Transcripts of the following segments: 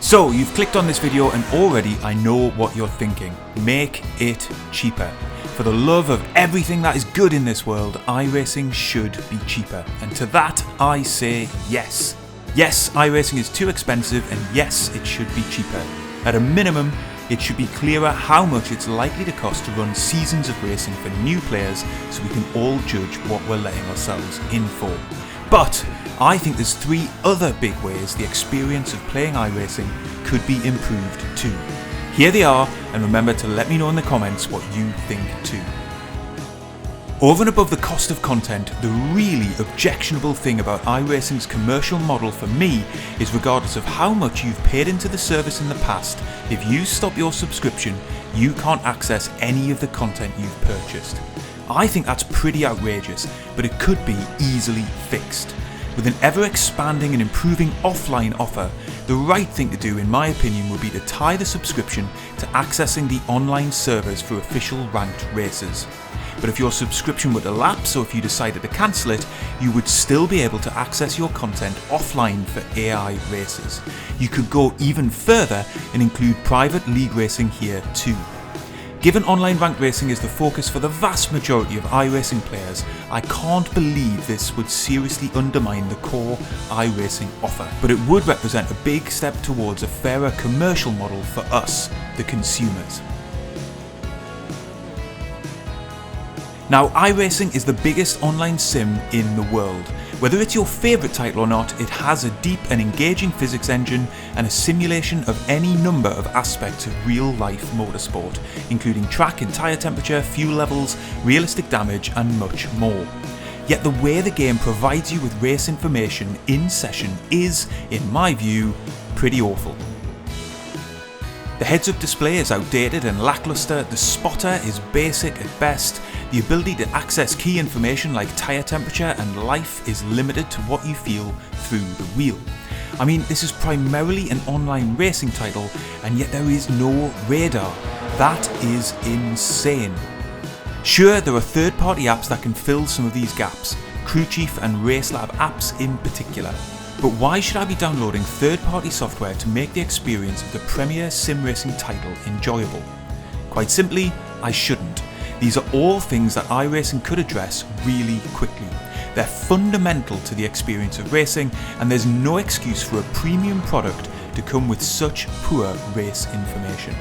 So you've clicked on this video and already I know what you're thinking. Make it cheaper. For the love of everything that is good in this world, iRacing should be cheaper. And to that I say yes. Yes, iRacing is too expensive, and yes, it should be cheaper. At a minimum, it should be clearer how much it's likely to cost to run seasons of racing for new players, so we can all judge what we're letting ourselves in for. But I think there's three other big ways the experience of playing iRacing could be improved too. Here they are, and remember to let me know in the comments what you think too. Over and above the cost of content, the really objectionable thing about iRacing's commercial model for me is, regardless of how much you've paid into the service in the past, if you stop your subscription, you can't access any of the content you've purchased. I think that's pretty outrageous, but it could be easily fixed. With an ever-expanding and improving offline offer, the right thing to do, in my opinion, would be to tie the subscription to accessing the online servers for official ranked races. But if your subscription were to lapse, or if you decided to cancel it, you would still be able to access your content offline for AI races. You could go even further and include private league racing here too. Given online ranked racing is the focus for the vast majority of iRacing players, I can't believe this would seriously undermine the core iRacing offer, but it would represent a big step towards a fairer commercial model for us, the consumers. Now, iRacing is the biggest online sim in the world. Whether it's your favourite title or not, it has a deep and engaging physics engine and a simulation of any number of aspects of real-life motorsport, including track and tyre temperature, fuel levels, realistic damage and much more. Yet the way the game provides you with race information in session is, in my view, pretty awful. The heads-up display is outdated and lackluster, the spotter is basic at best, the ability to access key information like tyre temperature and life is limited to what you feel through the wheel. I mean, this is primarily an online racing title, and yet there is no radar. That is insane. Sure, there are third-party apps that can fill some of these gaps, Crew Chief and RaceLab apps in particular. But why should I be downloading third-party software to make the experience of the premier sim racing title enjoyable? Quite simply, I shouldn't. These are all things that iRacing could address really quickly. They're fundamental to the experience of racing, and there's no excuse for a premium product to come with such poor race information.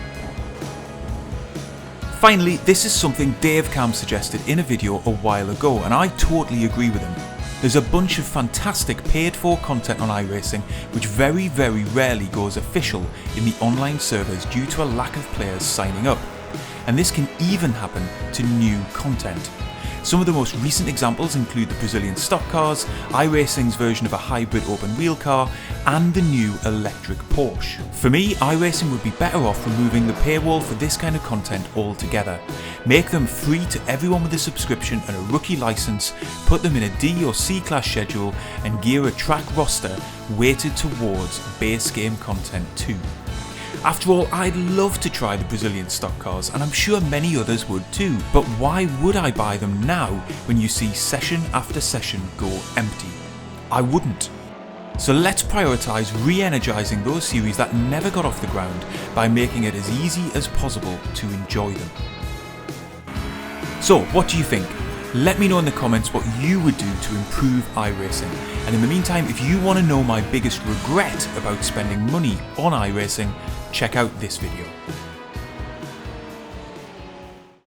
Finally, this is something Dave Cam suggested in a video a while ago, and I totally agree with him. There's a bunch of fantastic paid-for content on iRacing which very rarely goes official in the online servers due to a lack of players signing up. And this can even happen to new content. Some of the most recent examples include the Brazilian stock cars, iRacing's version of a hybrid open wheel car, and the new electric Porsche. For me, iRacing would be better off removing the paywall for this kind of content altogether. Make them free to everyone with a subscription and a rookie license, put them in a D or C class schedule, and gear a track roster weighted towards base game content too. After all, I'd love to try the Brazilian stock cars, and I'm sure many others would too, but why would I buy them now when you see session after session go empty? I wouldn't. So let's prioritise re-energising those series that never got off the ground by making it as easy as possible to enjoy them. So, what do you think? Let me know in the comments what you would do to improve iRacing, and in the meantime, if you want to know my biggest regret about spending money on iRacing, check out this video.